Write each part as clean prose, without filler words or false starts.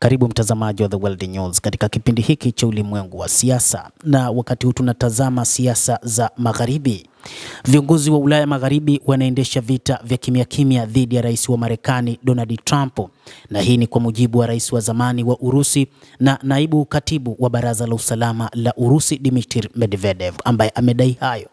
Karibu mtazamaji wa The World News katika kipindi hiki cha ulimwengu wa siasa, na wakati huu tunatazama siasa za Magharibi. Viongozi wa Ulaya Magharibi wanaendesha vita vya kimya kimya dhidi ya rais wa Marekani Donald Trump, na hii ni kwa mujibu wa rais wa zamani wa Urusi na naibu katibu wa Baraza la Usalama la Urusi Dmitry Medvedev, ambaye amedai hayo.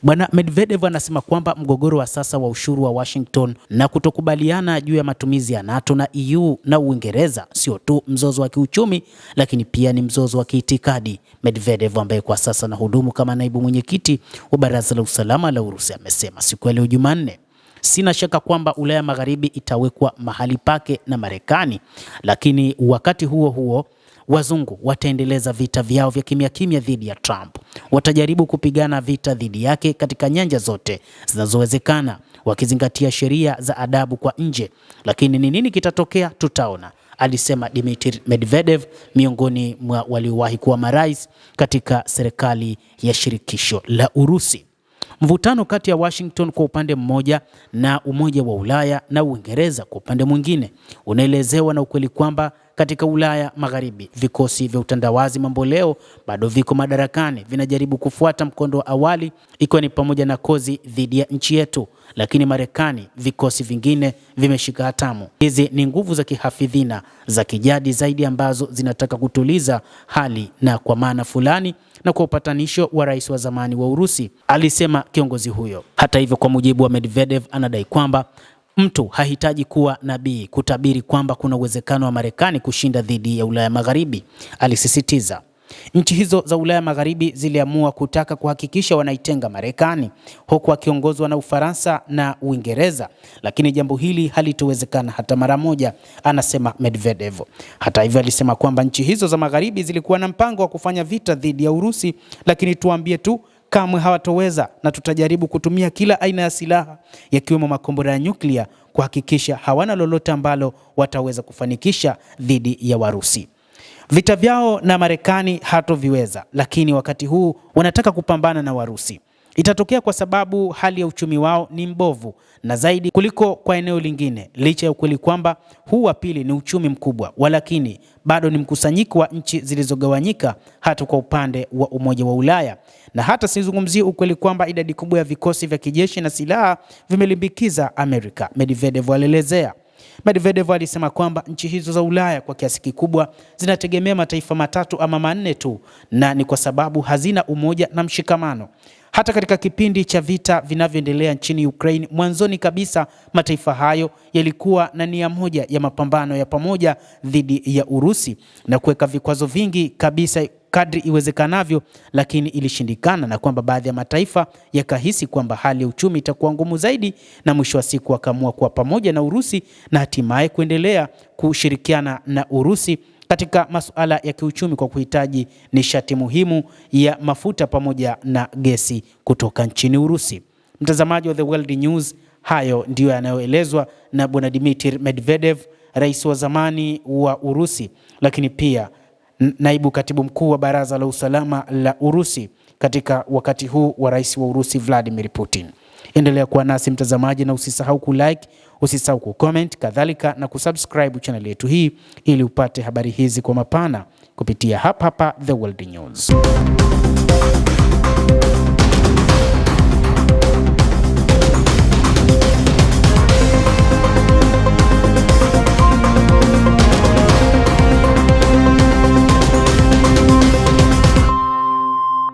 Bwana Medvedev anasema kwamba mgogoro wa sasa wa ushuru wa Washington na kutokubaliana juu ya matumizi ya NATO na EU na Uingereza sio tu mzozo wa kiuchumi, lakini pia ni mzozo wa kiitikadi. Medvedev, ambaye kwa sasa anahudumu kama naibu mwenyekiti wa Baraza la Usalama la Urusi, amesema siku ya leo Jumanne, sina shaka kwamba Ulaya Magharibi itawekwa mahali pake na Marekani, lakini wakati huo huo wazungu wataendeleza vita vyao vya kimya kimya dhidi ya Trump. Watajaribu kupigana vita dhidi yake katika nyanja zote zinazowezekana, wakizingatia sheria za adabu kwa nje, lakini ni nini kitatokea tutaona, alisema Dmitry Medvedev, miongoni mwa waliowahi kuwa marais katika serikali ya shirikisho la Urusi. Mvutano kati ya Washington kwa upande mmoja na Umoja wa Ulaya na Uingereza kwa upande mwingine unaelezewa na ukweli kwamba katika Ulaya Magharibi vikosi vya utandawazi mamboleo bado viko madarakani, vinajaribu kufuata mkondo wa awali, ikiwa ni pamoja na kozi dhidi ya nchi yetu, lakini Marekani vikosi vingine vimeshika hatamu. Hizi ni nguvu za kihafidhina za kijadi zaidi ambazo zinataka kutuliza hali, na kwa maana fulani na kwa upatanisho wa rais wa zamani wa Urusi, alisema kiongozi huyo. Hata hivyo, kwa mujibu wa Medvedev, anadai kwamba mtu hahitaji kuwa nabii kutabiri kwamba kuna uwezekano wa Marekani kushinda dhidi ya Ulaya Magharibi, alisisitiza. Nchi hizo za Ulaya Magharibi ziliamua kutaka kuhakikisha wanaitenga Marekani, huku wakiongozwa na Ufaransa na Uingereza, lakini jambo hili halitowezekana hata mara moja, anasema Medvedev. Hata hivyo, alisema kwamba nchi hizo za Magharibi zilikuwa na mpango wa kufanya vita dhidi ya Urusi, lakini tuambie tu kamwe hawatoweza, na tutajaribu kutumia kila aina ya silaha yakiwemo makombora ya nyuklia kuhakikisha hawana lolote ambalo wataweza kufanikisha dhidi ya Warusi. Vita vyao na Marekani hatoviweza, lakini wakati huu wanataka kupambana na Warusi. Itatokea kwa sababu hali ya uchumi wao ni mbovu na zaidi kuliko kwa eneo lingine, licha ya ukweli kwamba huu wa pili ni uchumi mkubwa, walakini bado ni mkusanyiko wa nchi zilizogawanyika hata kwa upande wa Umoja wa Ulaya. Na hata sizungumzie ukweli kwamba idadi kubwa ya vikosi vya kijeshi na silaha vimelimbikiza Amerika, Medvedev alielezea. Medvedev alisema kwamba nchi hizo za Ulaya kwa kiasi kikubwa zinategemea mataifa matatu ama manne tu, na ni kwa sababu hazina umoja na mshikamano. Hata katika kipindi cha vita vinavyoendelea nchini Ukraine, mwanzoni kabisa mataifa hayo yalikuwa na nia moja ya mapambano ya pamoja dhidi ya Urusi na kuweka vikwazo vingi kabisa kadri iwezekanavyo, lakini ilishindikana, na kwamba baadhi ya mataifa yakahisi kwamba hali ya uchumi itakuwa ngumu zaidi, na mwisho wa siku wakaamua kuwa pamoja na Urusi na hatimaye kuendelea kushirikiana na Urusi katika masuala ya kiuchumi kwa kuhitaji nishati muhimu ya mafuta pamoja na gesi kutoka nchini Urusi. Mtazamaji wa The World News, hayo ndiyo yanayoelezwa na Bwana Dmitry Medvedev, rais wa zamani wa Urusi, lakini pia naibu katibu mkuu wa Baraza la Usalama la Urusi katika wakati huu wa rais wa Urusi Vladimir Putin. Endelea kuwa nasi mtazamaji, na usisahau kulike, usisahau kucomment, kadhalika na kusubscribe channel yetu hii ili upate habari hizi kwa mapana kupitia hapa The World News.